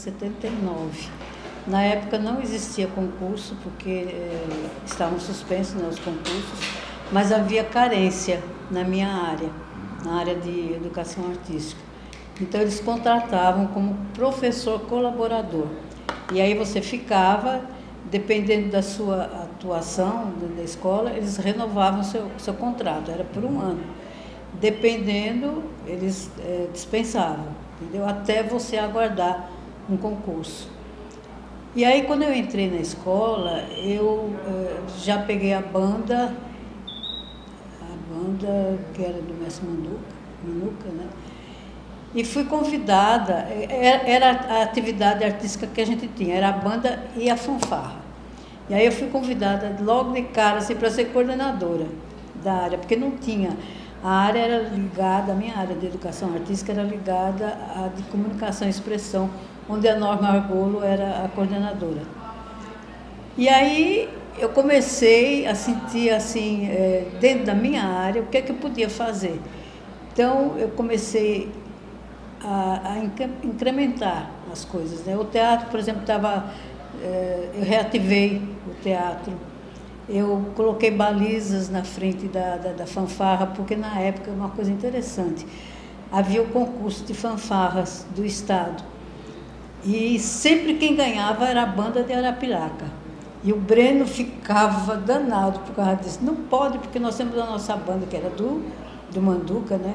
1979. Na época não existia concurso, porque estavam suspensos, né, os concursos, mas havia carência na minha área, na área de educação artística. Então eles contratavam como professor colaborador. E aí você ficava, dependendo da sua atuação da escola, eles renovavam o seu contrato, era por um ano. Dependendo, eles dispensavam, entendeu? Até você aguardar um concurso. E aí, quando eu entrei na escola, eu já peguei a banda que era do mestre Minuca, né? E fui convidada, era a atividade artística que a gente tinha, era a banda e a fanfarra. E aí eu fui convidada logo de cara assim, para ser coordenadora da área, porque não tinha. A área era ligada, a minha área de educação artística era ligada à de comunicação e expressão, onde a Norma Argolo era a coordenadora. E aí eu comecei a sentir, assim, dentro da minha área, o que é que eu podia fazer. Então, eu comecei a incrementar as coisas, né? O teatro, por exemplo, eu reativei o teatro. Eu coloquei balizas na frente da fanfarra, porque na época, uma coisa interessante, havia o concurso de fanfarras do Estado. E sempre quem ganhava era a banda de Arapiraca. E o Breno ficava danado por causa disso. Não pode, porque nós temos a nossa banda, que era do Manduca, né?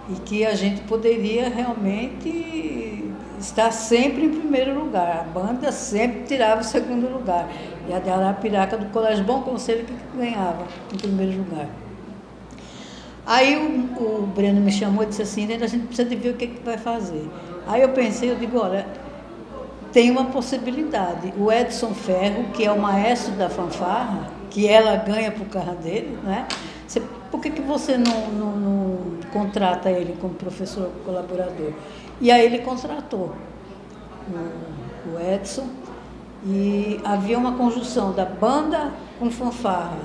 E que a gente poderia realmente estar sempre em primeiro lugar. A banda sempre tirava o segundo lugar. E a de Arapiraca, do Colégio Bom Conselho, que ganhava em primeiro lugar. Aí o Breno me chamou e disse assim, a gente precisa de ver o que vai fazer. Aí eu pensei, eu digo, olha, tem uma possibilidade. O Edson Ferro, que é o maestro da fanfarra, que ela ganha por causa dele, né? Por que você não contrata ele como professor colaborador? E aí ele contratou o Edson, e havia uma conjunção da banda com fanfarra.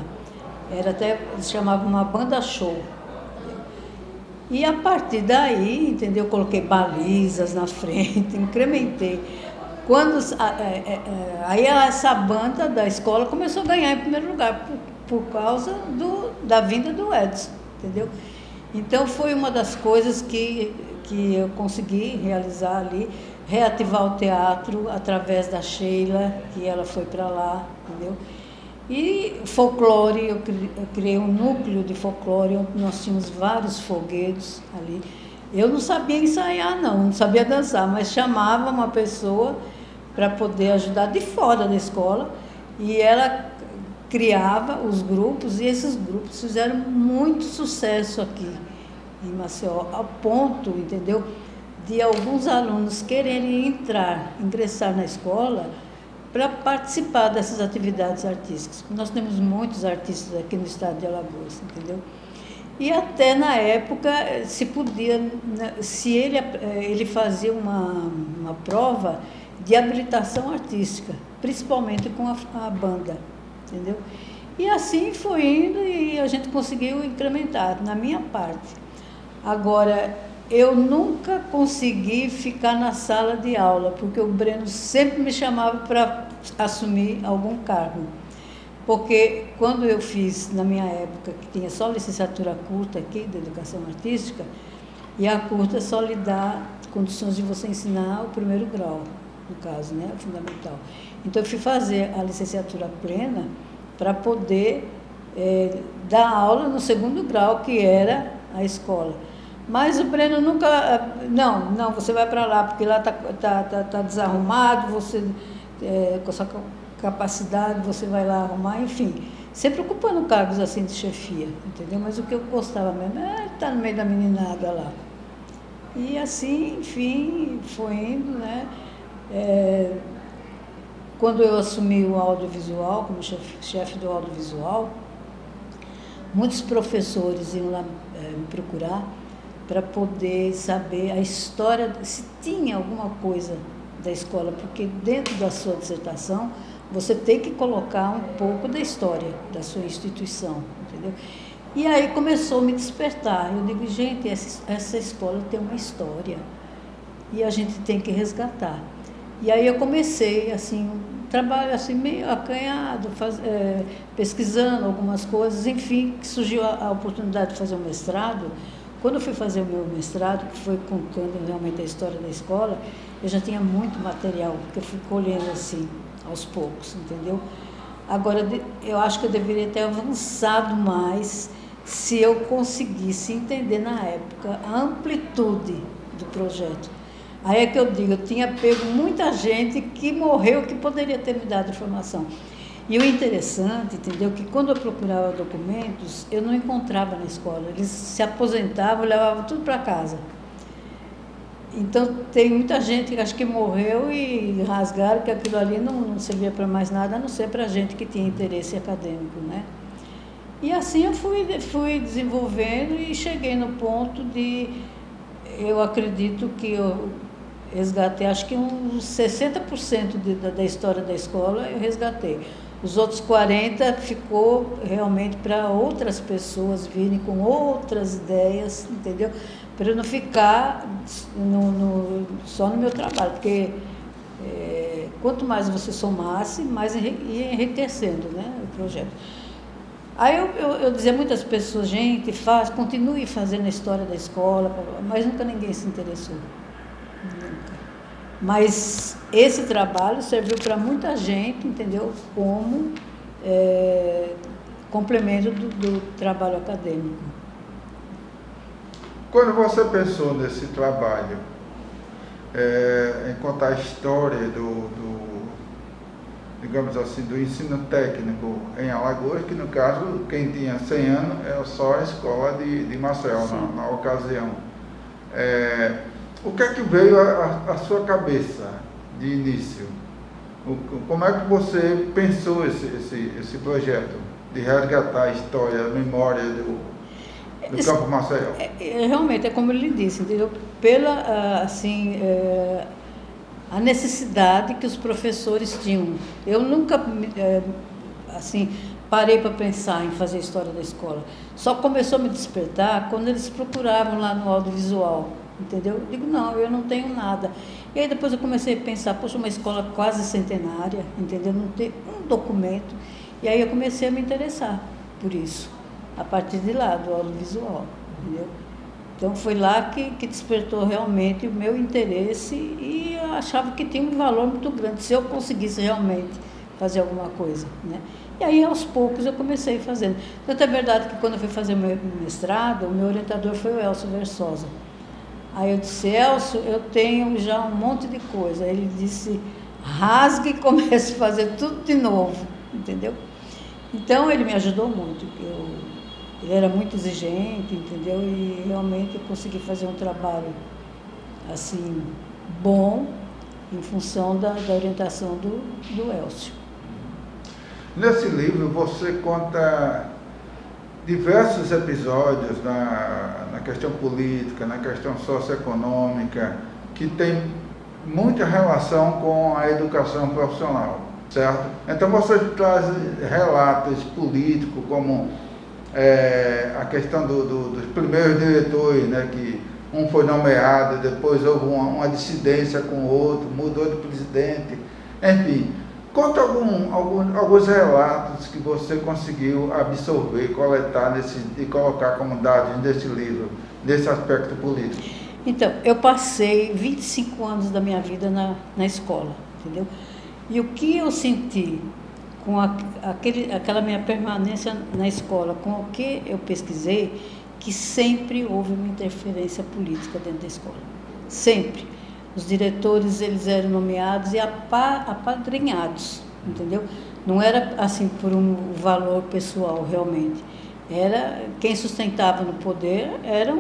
Era até, eles chamavam uma banda show. E a partir daí, entendeu? Eu coloquei balizas na frente, incrementei. Aí essa banda da escola começou a ganhar em primeiro lugar, por causa da vinda do Edson, entendeu? Então foi uma das coisas que eu consegui realizar ali, reativar o teatro através da Sheila, que ela foi para lá, entendeu? E folclore, eu criei um núcleo de folclore, onde nós tínhamos vários foguetes ali. Eu não sabia ensaiar, não sabia dançar, mas chamava uma pessoa para poder ajudar de fora da escola, e ela criava os grupos, e esses grupos fizeram muito sucesso aqui em Maceió, ao ponto, entendeu, de alguns alunos quererem ingressar na escola para participar dessas atividades artísticas. Nós temos muitos artistas aqui no estado de Alagoas, entendeu? E até na época se podia, se ele fazia uma prova de habilitação artística, principalmente com a banda, entendeu? E assim foi indo e a gente conseguiu incrementar, na minha parte. Agora, eu nunca consegui ficar na sala de aula, porque o Breno sempre me chamava para assumir algum cargo. Porque quando eu fiz, na minha época, que tinha só licenciatura curta aqui, de educação artística, e a curta só lhe dá condições de você ensinar o primeiro grau, no caso, né, o fundamental. Então, eu fui fazer a licenciatura plena para poder dar aula no segundo grau, que era a escola. Mas o Breno nunca... Não, você vai para lá, porque lá tá desarrumado, você, com a sua capacidade, você vai lá arrumar, enfim. Sempre ocupando cargos assim de chefia, entendeu? Mas o que eu gostava mesmo é estar no meio da meninada lá. E assim, enfim, foi indo, né? Quando eu assumi o audiovisual, como chefe do audiovisual, muitos professores iam lá me procurar para poder saber a história, se tinha alguma coisa da escola, porque dentro da sua dissertação você tem que colocar um pouco da história da sua instituição, entendeu? E aí começou a me despertar. Eu digo, gente, essa escola tem uma história e a gente tem que resgatar. E aí eu comecei, assim, um trabalho assim, meio acanhado, pesquisando algumas coisas, enfim, que surgiu a oportunidade de fazer um mestrado. Quando eu fui fazer o meu mestrado, que foi contando realmente a história da escola, eu já tinha muito material, porque eu fui colhendo assim, aos poucos, entendeu? Agora, eu acho que eu deveria ter avançado mais se eu conseguisse entender na época a amplitude do projeto. Aí é que eu digo, eu tinha pego muita gente que morreu que poderia ter me dado informação. E o interessante, entendeu, que quando eu procurava documentos, eu não encontrava na escola. Eles se aposentavam e levavam tudo para casa. Então, tem muita gente que acho que morreu e rasgaram que aquilo ali não servia para mais nada, a não ser para gente que tinha interesse acadêmico, né? E assim eu fui desenvolvendo e cheguei no ponto de, eu acredito que eu resgatei, acho que uns 60% da história da escola eu resgatei. Os outros 40% ficou realmente para outras pessoas virem com outras ideias, entendeu? Para eu não ficar só no meu trabalho, porque quanto mais você somasse, mais ia enriquecendo, né, o projeto. Aí eu dizia a muitas pessoas, gente, continue fazendo a história da escola, mas nunca ninguém se interessou. Nunca. Mas esse trabalho serviu para muita gente, entendeu? Como complemento do trabalho acadêmico. Quando você pensou nesse trabalho, em contar a história digamos assim, do ensino técnico em Alagoas, que no caso, quem tinha 100 anos é só a escola de Maceió, na ocasião. O que é que veio à sua cabeça de início? Como é que você pensou esse projeto de resgatar a história, a memória do Campo Maceió? Realmente, é como ele disse, entendeu? Pela, assim, a necessidade que os professores tinham. Eu nunca, assim, parei para pensar em fazer a história da escola. Só começou a me despertar quando eles procuravam lá no audiovisual, entendeu? Eu digo, não, eu não tenho nada. E aí depois eu comecei a pensar, poxa, uma escola quase centenária, entendeu? Não ter um documento. E aí eu comecei a me interessar por isso, a partir de lá, do audiovisual, entendeu? Então foi lá que despertou realmente o meu interesse e eu achava que tinha um valor muito grande, se eu conseguisse realmente fazer alguma coisa, né? E aí aos poucos eu comecei fazendo. Tanto é verdade que quando eu fui fazer o meu mestrado, o meu orientador foi o Elcio Versosa. Aí eu disse, Elcio, eu tenho já um monte de coisa. Aí ele disse, rasgue e comece a fazer tudo de novo, entendeu? Então ele me ajudou muito. Ele era muito exigente, entendeu? E realmente eu consegui fazer um trabalho assim bom em função da orientação do Elcio. Nesse livro você conta diversos episódios na questão política, na questão socioeconômica, que tem muita relação com a educação profissional, certo? Então você traz relatos políticos como a questão dos primeiros diretores, né, que um foi nomeado, depois houve uma dissidência com o outro, mudou de presidente, enfim. Conta alguns relatos que você conseguiu absorver, coletar e colocar como dados nesse livro, nesse aspecto político. Então, eu passei 25 anos da minha vida na escola, entendeu? E o que eu senti com aquela minha permanência na escola, com o que eu pesquisei, que sempre houve uma interferência política dentro da escola. Sempre. Os diretores, eles eram nomeados e apadrinhados, entendeu? Não era assim por um valor pessoal, realmente. Era quem sustentava no poder eram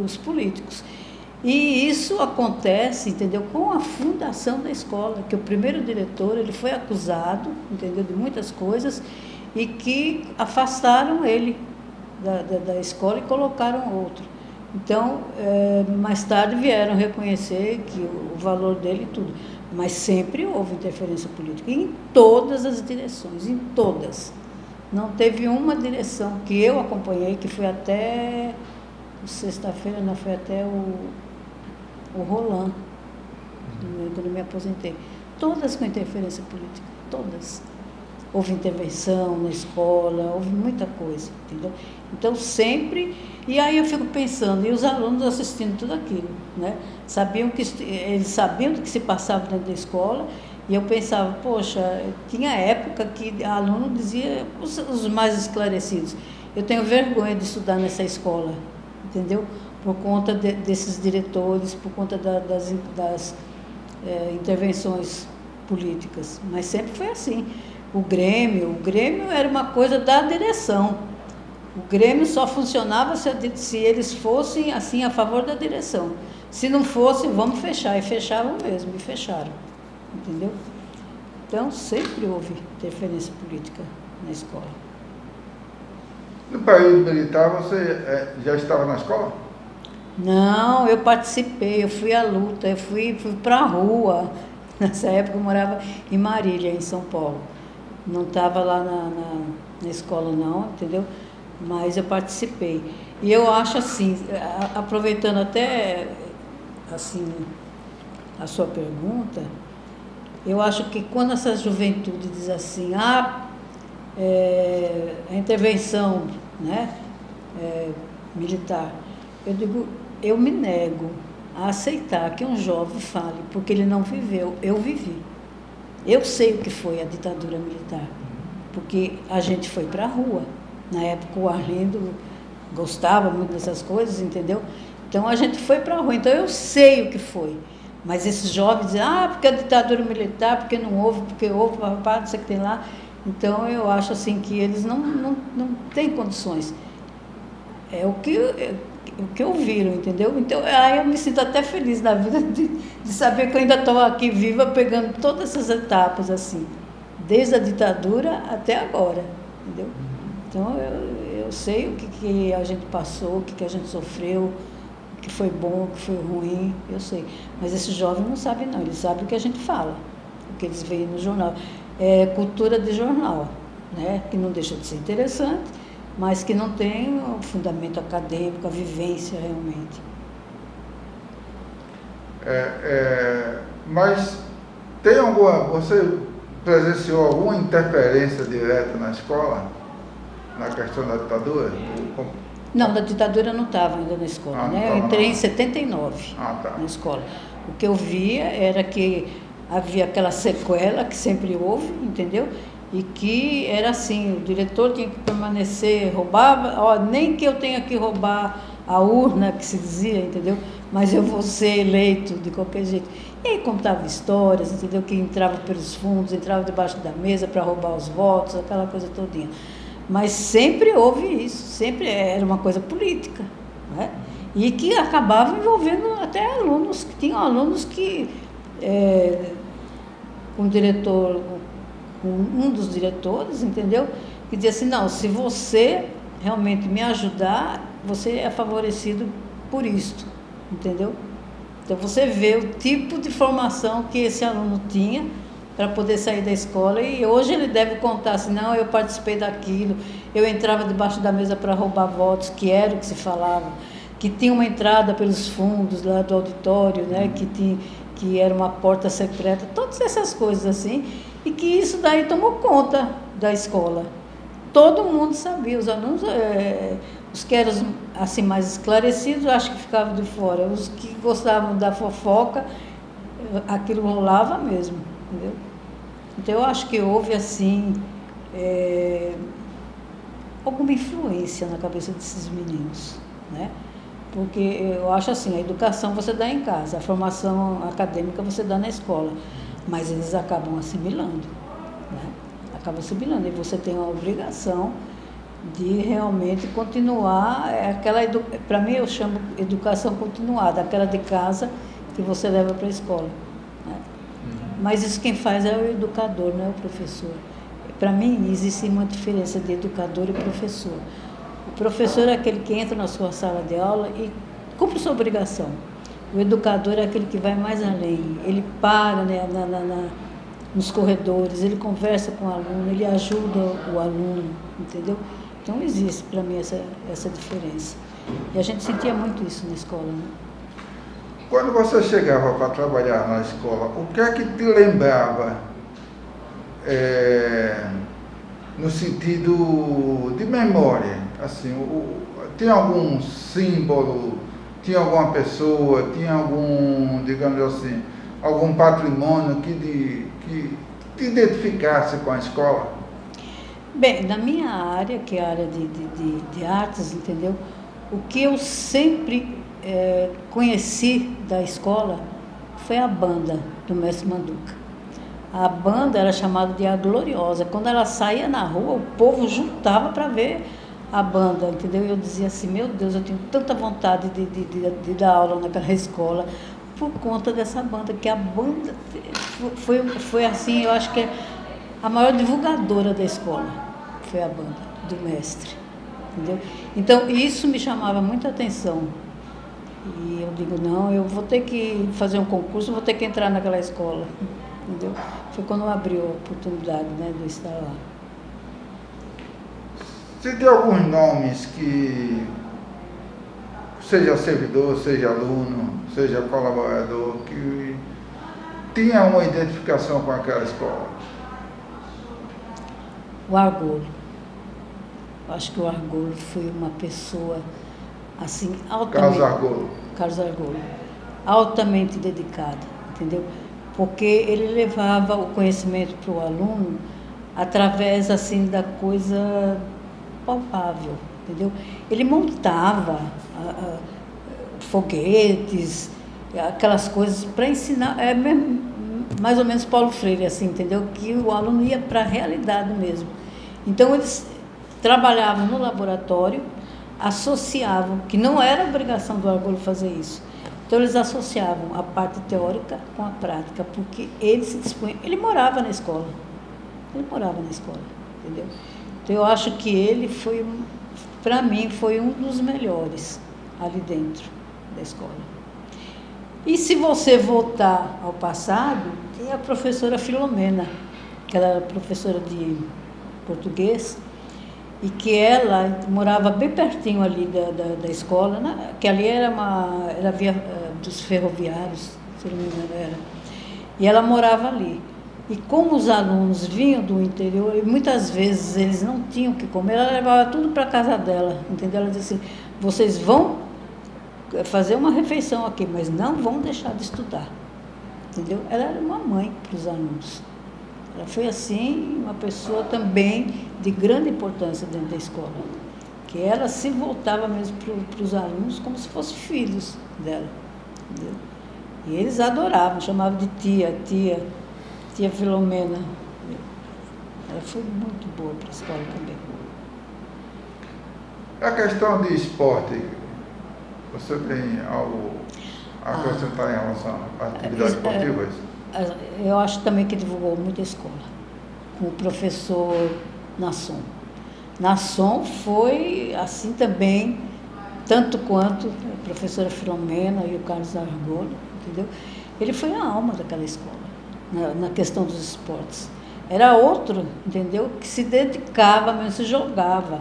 os políticos. E isso acontece, entendeu, com a fundação da escola, que o primeiro diretor, ele foi acusado, entendeu, de muitas coisas, e que afastaram ele da escola e colocaram outro. Então, mais tarde vieram reconhecer que o valor dele e tudo, mas sempre houve interferência política, em todas as direções, em todas. Não teve uma direção que eu acompanhei, que foi até sexta-feira, não, foi até o Roland, quando eu me aposentei. Todas com interferência política, todas. Houve intervenção na escola, houve muita coisa, entendeu? Então, sempre... E aí eu fico pensando, e os alunos assistindo tudo aquilo, né? Eles sabiam do que se passava dentro da escola, e eu pensava, poxa, tinha época que aluno dizia, os mais esclarecidos, eu tenho vergonha de estudar nessa escola, entendeu? Por conta desses diretores, por conta das intervenções políticas. Mas sempre foi assim. O Grêmio era uma coisa da direção. O Grêmio só funcionava se eles fossem assim a favor da direção. Se não fosse, vamos fechar. E fechavam mesmo, e fecharam. Entendeu? Então, sempre houve interferência política na escola. No período militar, você já estava na escola? Não, eu participei, eu fui à luta, eu fui para a rua. Nessa época eu morava em Marília, em São Paulo. Não estava lá na escola não, entendeu? Mas eu participei. E eu acho assim, aproveitando até assim a sua pergunta, eu acho que quando essa juventude diz assim, a intervenção, né, militar, eu digo, eu me nego a aceitar que um jovem fale, porque ele não viveu, eu vivi. Eu sei o que foi a ditadura militar, porque a gente foi para a rua. Na época o Arlindo gostava muito dessas coisas, entendeu? Então a gente foi para a rua, então eu sei o que foi. Mas esses jovens dizem, porque a ditadura militar, porque não houve, porque houve, não sei o que tem lá. Então eu acho assim que eles não têm condições. É o que ouviram, entendeu? Então, aí eu me sinto até feliz na vida de saber que eu ainda estou aqui viva, pegando todas essas etapas, assim, desde a ditadura até agora, entendeu? Então, eu sei o que a gente passou, o que a gente sofreu, o que foi bom, o que foi ruim, eu sei. Mas esses jovens não sabem, não, eles sabem o que a gente fala, o que eles veem no jornal. É cultura de jornal, né? Que não deixa de ser interessante, mas que não tem um fundamento acadêmico, a vivência realmente. Mas você presenciou alguma interferência direta na escola, na questão da ditadura? Não, da ditadura eu não estava ainda na escola, né? Eu entrei em 79 na escola. O que eu via era que havia aquela sequela que sempre houve, entendeu? E que era assim, o diretor tinha que permanecer, roubava, nem que eu tenha que roubar a urna, que se dizia, entendeu? Mas eu vou ser eleito de qualquer jeito. E aí contava histórias, entendeu? Que entrava pelos fundos, entrava debaixo da mesa para roubar os votos, aquela coisa todinha. Mas sempre houve isso, sempre era uma coisa política, né? E que acabava envolvendo até alunos, que tinham alunos que, com o diretor, com um dos diretores, entendeu? Que dizia assim, não, se você realmente me ajudar, você é favorecido por isto, entendeu? Então você vê o tipo de formação que esse aluno tinha para poder sair da escola, e hoje ele deve contar assim, não, eu participei daquilo, eu entrava debaixo da mesa para roubar votos, que era o que se falava, que tinha uma entrada pelos fundos lá do auditório, né, que era uma porta secreta, todas essas coisas assim, e que isso daí tomou conta da escola. Todo mundo sabia, os alunos, os que eram assim, mais esclarecidos, acho que ficavam de fora. Os que gostavam da fofoca, aquilo rolava mesmo, entendeu? Então eu acho que houve assim, alguma influência na cabeça desses meninos, né? Porque eu acho assim, a educação você dá em casa, a formação acadêmica você dá na escola, mas eles acabam assimilando, né? Acabam assimilando, e você tem a obrigação de realmente continuar, para mim eu chamo educação continuada, aquela de casa que você leva para a escola, né? Mas isso quem faz é o educador, não é o professor. Para mim existe uma diferença de educador e professor. O professor é aquele que entra na sua sala de aula e cumpre sua obrigação. O educador é aquele que vai mais além. Ele para, né, nos corredores, ele conversa com o aluno, ele ajuda o aluno, entendeu? Então existe para mim essa diferença. E a gente sentia muito isso na escola, né? Quando você chegava para trabalhar na escola, o que é que te lembrava, no sentido de memória? Assim, tinha algum símbolo, tinha alguma pessoa, tinha algum, digamos assim, algum patrimônio que te identificasse com a escola? Bem, na minha área, que é a área de artes, entendeu? O que eu sempre conheci da escola foi a banda do mestre Manduca. A banda era chamada de A Gloriosa. Quando ela saía na rua, o povo juntava para ver a banda, entendeu? Eu dizia assim, meu Deus, eu tenho tanta vontade de dar aula naquela escola por conta dessa banda, que a banda foi assim, eu acho que a maior divulgadora da escola foi a banda do mestre, entendeu? Então, isso me chamava muita atenção. E eu digo, não, eu vou ter que fazer um concurso, vou ter que entrar naquela escola, entendeu? Foi quando abriu a oportunidade, né, de eu estar lá. Você tem alguns nomes que, seja servidor, seja aluno, seja colaborador, que tinha uma identificação com aquela escola? O Argolo. Eu acho que o Argolo foi uma pessoa, assim, altamente... Carlos Argolo. Altamente dedicada, entendeu? Porque ele levava o conhecimento para o aluno através, assim, da coisa palpável, entendeu? Ele montava foguetes, aquelas coisas para ensinar, mais ou menos Paulo Freire, assim, entendeu? Que o aluno ia para a realidade mesmo. Então, eles trabalhavam no laboratório, associavam, que não era obrigação do Argolo fazer isso. Então, eles associavam a parte teórica com a prática, porque ele se dispunha, ele morava na escola, entendeu? Então, eu acho que ele foi, para mim, foi um dos melhores ali dentro da escola. E se você voltar ao passado, tem a professora Filomena, que ela era professora de português, e que ela morava bem pertinho ali da escola, né? Que ali era via dos ferroviários, se não me engano era. E ela morava ali. E como os alunos vinham do interior, e muitas vezes eles não tinham o que comer, ela levava tudo para a casa dela, entendeu? Ela disse assim, vocês vão fazer uma refeição aqui, mas não vão deixar de estudar, entendeu? Ela era uma mãe para os alunos. Ela foi, assim, uma pessoa também de grande importância dentro da escola, que ela se voltava mesmo para os alunos como se fossem filhos dela, entendeu? E eles adoravam, chamavam de tia Filomena. Ela foi muito boa para a escola também. A questão de esporte, você tem algo a acrescentar em relação a atividades esportivas? Eu acho também que divulgou muito a escola, com o professor Nasson. Nasson foi assim também, tanto quanto a professora Filomena e o Carlos Argolo, entendeu? Ele foi a alma daquela escola, na questão dos esportes. Era outro, entendeu? Que se dedicava mesmo, se jogava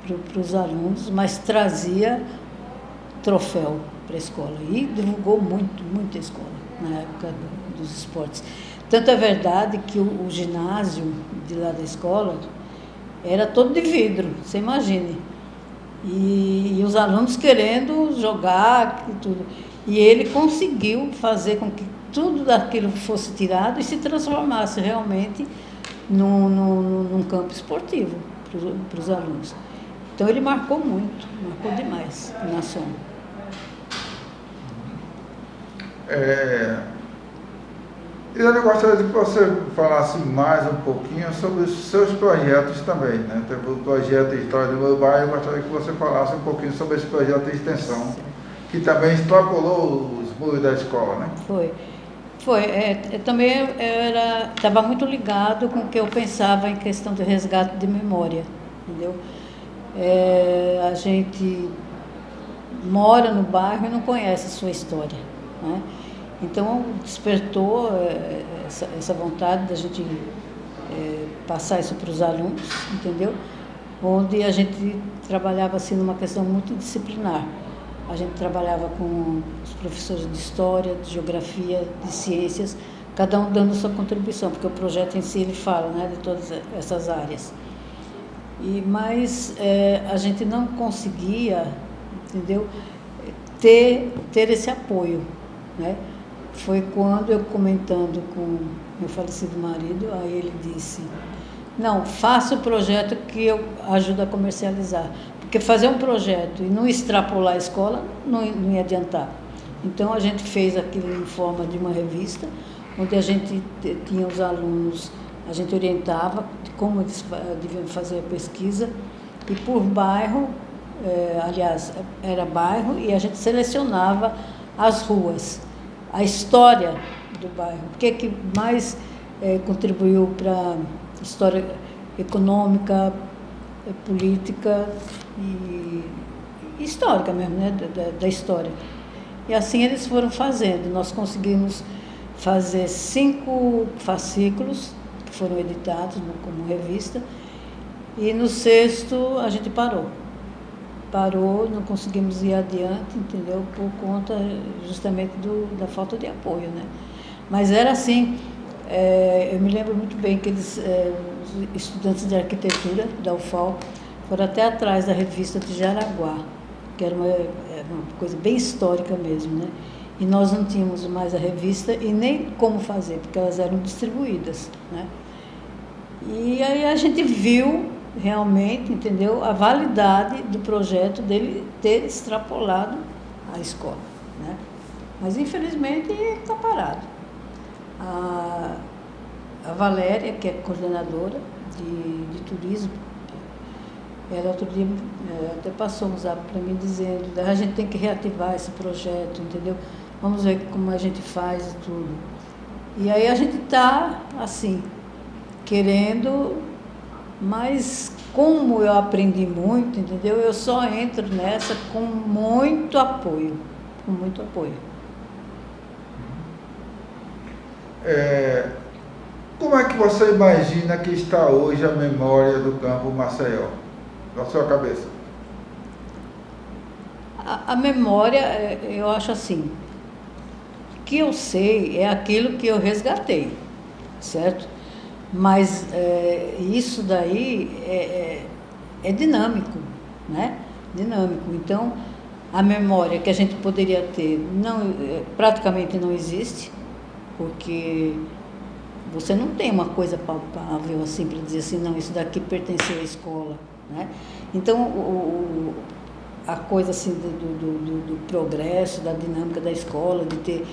para os alunos, mas trazia troféu para a escola. E divulgou muito a escola na época dos esportes. Tanto é verdade que o ginásio de lá da escola era todo de vidro, você imagine. E os alunos querendo jogar e tudo. E ele conseguiu fazer com que tudo daquilo fosse tirado e se transformasse realmente num campo esportivo para os alunos. Então ele marcou demais na Nação. Eu gostaria de que você falasse mais um pouquinho sobre os seus projetos também, né? Teve o projeto História do Meu Bairro, eu gostaria que você falasse um pouquinho sobre esse projeto de extensão, que também extrapolou os muros da escola, né? Foi. Também estava muito ligado com o que eu pensava em questão de resgate de memória, entendeu? A gente mora no bairro e não conhece a sua história, né? Então, despertou essa vontade da gente passar isso para os alunos, entendeu? Onde a gente trabalhava assim numa questão multidisciplinar. a gente trabalhava com os professores de história, de geografia, de ciências, cada um dando sua contribuição, porque o projeto em si ele fala, né, de todas essas áreas. Mas a gente não conseguia, entendeu, ter esse apoio, né? Foi quando eu comentando com meu falecido marido, aí ele disse, não, faça o projeto que eu ajudo a comercializar, porque fazer um projeto e não extrapolar a escola não ia adiantar. Então a gente fez aquilo em forma de uma revista, onde a gente tinha os alunos, a gente orientava de como eles deviam fazer a pesquisa, e por bairro, aliás, era bairro, e a gente selecionava as ruas, a história do bairro, o que mais contribuiu para a história econômica, política e histórica mesmo, né, da história. E assim eles foram fazendo. Nós conseguimos fazer 5 fascículos, que foram editados como revista, e no 6º a gente parou, não conseguimos ir adiante, entendeu? Por conta justamente da falta de apoio, né? Mas era assim, eu me lembro muito bem que os estudantes de arquitetura da UFAL foram até atrás da revista de Jaraguá, que era uma coisa bem histórica mesmo, né? E nós não tínhamos mais a revista e nem como fazer, porque elas eram distribuídas, né? E aí a gente viu realmente, entendeu, a validade do projeto dele ter extrapolado a escola, né? Mas infelizmente está parado. A Valéria, que é coordenadora de turismo, ela outro dia até passou um zap para mim dizendo, a gente tem que reativar esse projeto, entendeu? Vamos ver como a gente faz e tudo. E aí a gente está, assim, querendo, mas como eu aprendi muito, entendeu? Eu só entro nessa com muito apoio, Como é que você imagina que está hoje a memória do Campo Maceió, na sua cabeça? A memória, eu acho assim, o que eu sei é aquilo que eu resgatei, certo? Mas isso daí é dinâmico, né? Dinâmico. Então, a memória que a gente poderia ter praticamente não existe, porque você não tem uma coisa palpável assim para dizer assim, não, isso daqui pertenceu à escola, né? Então, a coisa assim do progresso, da dinâmica da escola, de ter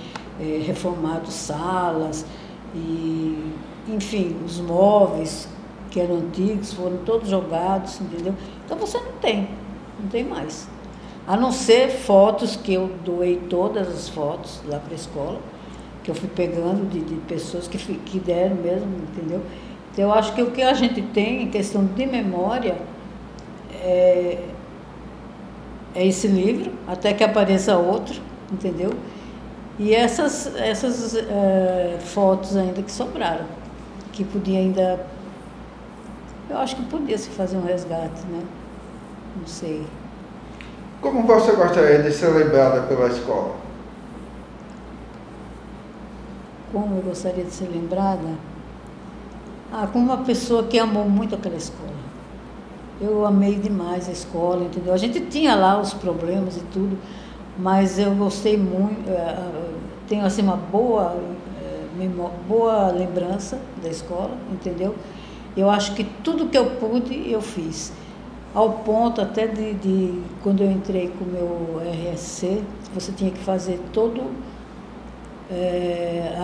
reformado salas e, enfim, os móveis que eram antigos foram todos jogados, entendeu? Então você não tem mais. A não ser fotos, que eu doei todas as fotos lá para a escola, que eu fui pegando de pessoas que deram mesmo, entendeu? Então eu acho que o que a gente tem em questão de memória é esse livro, até que apareça outro, entendeu? E essas fotos ainda que sobraram, que podia ainda... Eu acho que podia se fazer um resgate, né? Não sei. Como você gostaria de ser lembrada pela escola? Como eu gostaria de ser lembrada? Como uma pessoa que amou muito aquela escola. Eu amei demais a escola, entendeu? A gente tinha lá os problemas e tudo, mas eu gostei muito, tenho assim uma boa lembrança da escola, entendeu? Eu acho que tudo que eu pude, eu fiz. Ao ponto até de quando eu entrei com o meu RSC, você tinha que fazer toda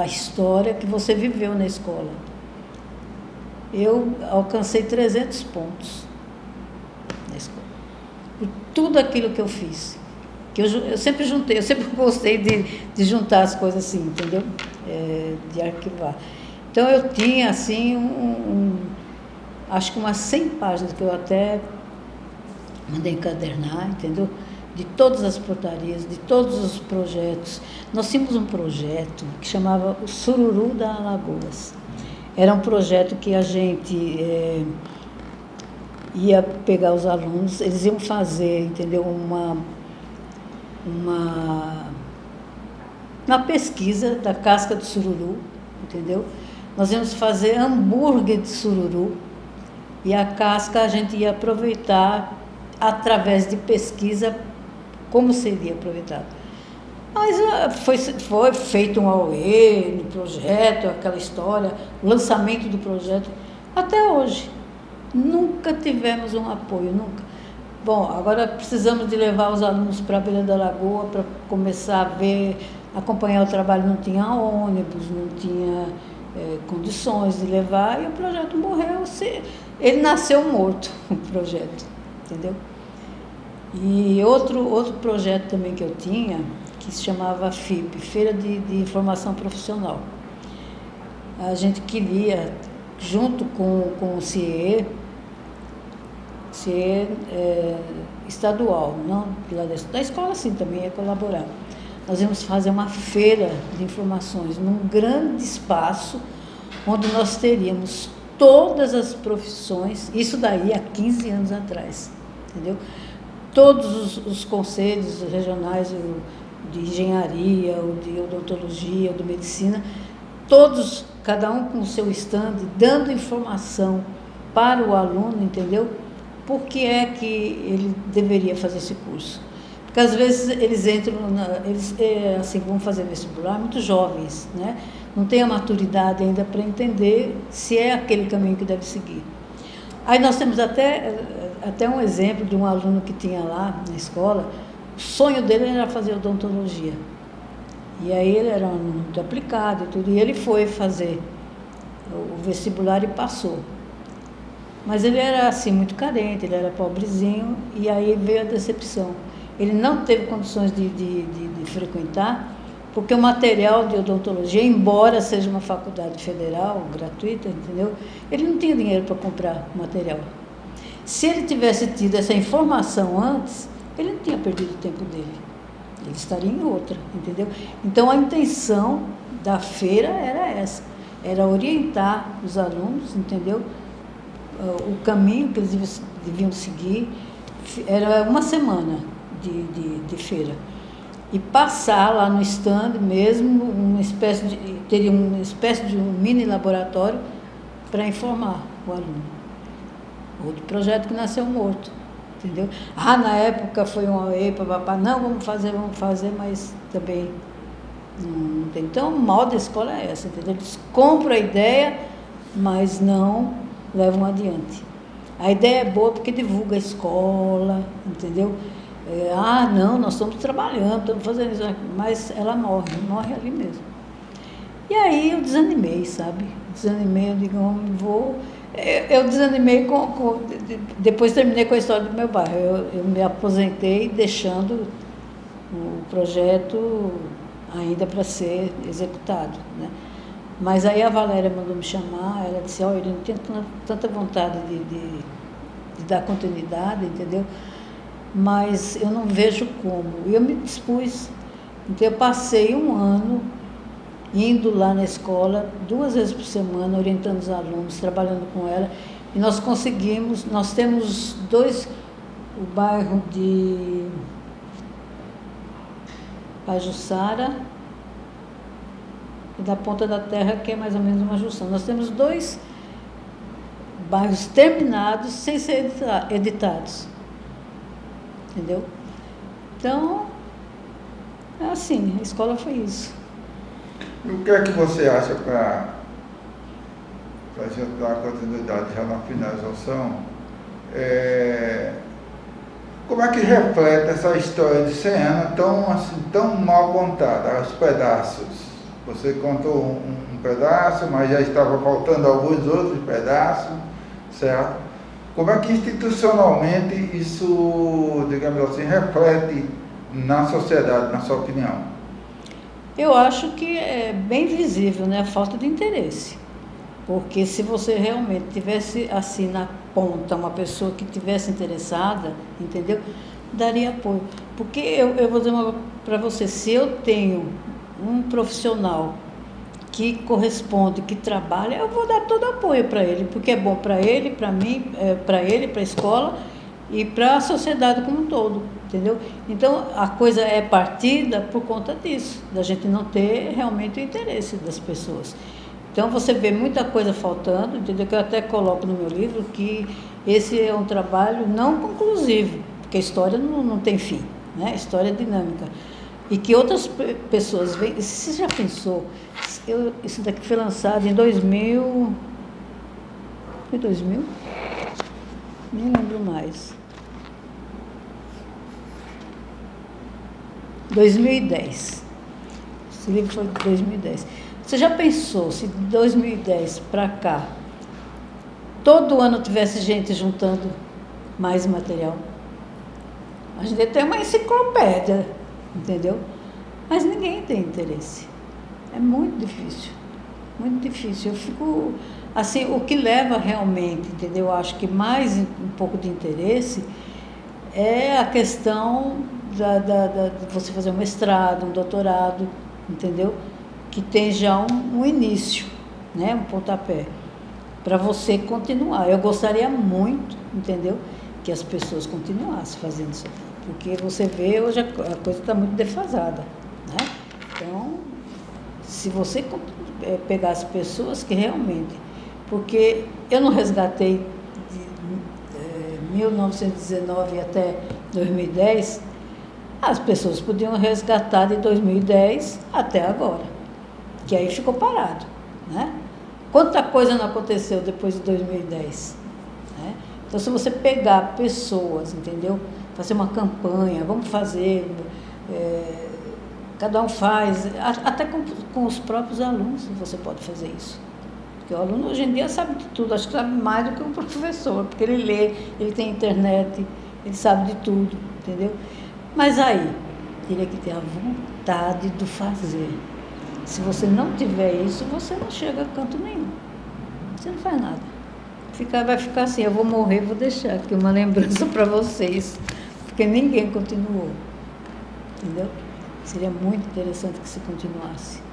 a história que você viveu na escola. Eu alcancei 300 pontos na escola, por tudo aquilo que eu fiz. Que eu sempre juntei, eu sempre gostei de juntar as coisas assim, entendeu? De arquivar. Então eu tinha assim, acho que umas 100 páginas que eu até mandei encadernar, entendeu? De todas as portarias, de todos os projetos. Nós tínhamos um projeto que chamava o Sururu da Alagoas. Era um projeto que a gente ia pegar os alunos, eles iam fazer, entendeu? uma pesquisa da casca de sururu, entendeu? Nós íamos fazer hambúrguer de sururu e a casca a gente ia aproveitar através de pesquisa como seria aproveitado. Mas foi feito um AUE no projeto, aquela história, o lançamento do projeto, até hoje. Nunca tivemos um apoio, nunca. Bom, agora precisamos de levar os alunos para a beira da lagoa para começar a ver, acompanhar o trabalho. Não tinha ônibus, não tinha condições de levar, e o projeto morreu. Ele nasceu morto, o projeto, entendeu? E outro projeto também que eu tinha, que se chamava FIP, Feira de Informação Profissional. A gente queria, junto com o CIE estadual, não da escola sim, também ia colaborar. Nós íamos fazer uma feira de informações num grande espaço, onde nós teríamos todas as profissões, isso daí há 15 anos atrás, entendeu? Todos os conselhos regionais de engenharia, ou de odontologia, ou de medicina, todos, cada um com o seu stand, dando informação para o aluno, entendeu? Por que é que ele deveria fazer esse curso? Porque às vezes eles entram, assim, vão fazer vestibular muito jovens, né? Não têm a maturidade ainda para entender se é aquele caminho que deve seguir. Aí nós temos até um exemplo de um aluno que tinha lá na escola, o sonho dele era fazer odontologia. E aí ele era muito aplicado e tudo, e ele foi fazer o vestibular e passou. Mas ele era assim muito carente, ele era pobrezinho, e aí veio a decepção. Ele não teve condições de frequentar, porque o material de odontologia, embora seja uma faculdade federal, gratuita, entendeu? Ele não tinha dinheiro para comprar material. Se ele tivesse tido essa informação antes, ele não tinha perdido o tempo dele. Ele estaria em outra, entendeu? Então, a intenção da feira era essa, era orientar os alunos, entendeu? O caminho que eles deviam seguir. Era uma semana de feira. E passar lá no stand mesmo, teria uma espécie de um mini laboratório para informar o aluno. Outro projeto que nasceu morto, entendeu? Na época foi um AE, papapá, não, vamos fazer, mas também não tem. Então, o mal da escola é essa, entendeu? Eles compram a ideia, mas não levam adiante. A ideia é boa porque divulga a escola, entendeu? Não, nós estamos trabalhando, estamos fazendo isso, mas ela morre ali mesmo. E aí eu desanimei, sabe? Eu digo, não vou. Eu desanimei depois terminei com a história do meu bairro. Eu me aposentei deixando o projeto ainda para ser executado, né? Mas aí a Valéria mandou me chamar, ela disse, eu não tenho tanta vontade de dar continuidade, entendeu? Mas eu não vejo como. E eu me dispus. Então, eu passei um ano indo lá na escola, 2 vezes por semana, orientando os alunos, trabalhando com ela. E nós temos 2, o bairro de Pajuçara e da Ponta da Terra, que é mais ou menos uma junção. Nós temos 2 bairros terminados sem ser editados. Entendeu? Então, é assim, a escola foi isso. E o que é que você acha para a gente dar continuidade já na finalização? Como é que reflete essa história de 100 anos tão mal contada, aos pedaços? Você contou um pedaço, mas já estava faltando alguns outros pedaços, certo? Como é que institucionalmente isso, digamos assim, reflete na sociedade, na sua opinião? Eu acho que é bem visível, né, a falta de interesse. Porque se você realmente tivesse assim na ponta uma pessoa que tivesse interessada, entendeu? Daria apoio. Porque eu vou dizer uma coisa para você, se eu tenho um profissional que corresponde, que trabalha, eu vou dar todo apoio para ele, porque é bom para ele, para mim, para ele, para a escola e para a sociedade como um todo. entendeu? Então, a coisa é partida por conta disso, da gente não ter realmente o interesse das pessoas. Então, você vê muita coisa faltando, entendeu? Que eu até coloco no meu livro que esse é um trabalho não conclusivo, porque a história não tem fim, né? A história é dinâmica. E que outras pessoas veem... Você já pensou? Isso daqui foi lançado em 2000... Foi 2000? Nem lembro mais. 2010. Esse livro foi de 2010. Você já pensou se de 2010 para cá, todo ano tivesse gente juntando mais material? A gente tem uma enciclopédia, entendeu? Mas ninguém tem interesse. É muito difícil. Muito difícil. Eu fico... Assim, o que leva realmente, entendeu? Eu acho que mais um pouco de interesse é a questão de você fazer um mestrado, um doutorado, entendeu? Que tem já um início, né? Um pontapé, para você continuar. Eu gostaria muito, entendeu? Que as pessoas continuassem fazendo isso aqui, porque você vê, hoje a coisa está muito defasada, né? Então, se você pegasse pessoas que realmente... Porque eu não resgatei de 1919 até 2010, as pessoas podiam resgatar de 2010 até agora, que aí ficou parado, né? Quanta coisa não aconteceu depois de 2010, né? Então, se você pegar pessoas, entendeu? Fazer uma campanha, vamos fazer, cada um faz, até com os próprios alunos você pode fazer isso. Porque o aluno hoje em dia sabe de tudo, acho que sabe mais do que o professor, porque ele lê, ele tem internet, ele sabe de tudo, entendeu? Mas aí, teria que ter a vontade do fazer. Se você não tiver isso, você não chega a canto nenhum. Você não faz nada. Vai ficar assim, eu vou morrer, vou deixar aqui uma lembrança para vocês, porque ninguém continuou, entendeu? Seria muito interessante que se continuasse.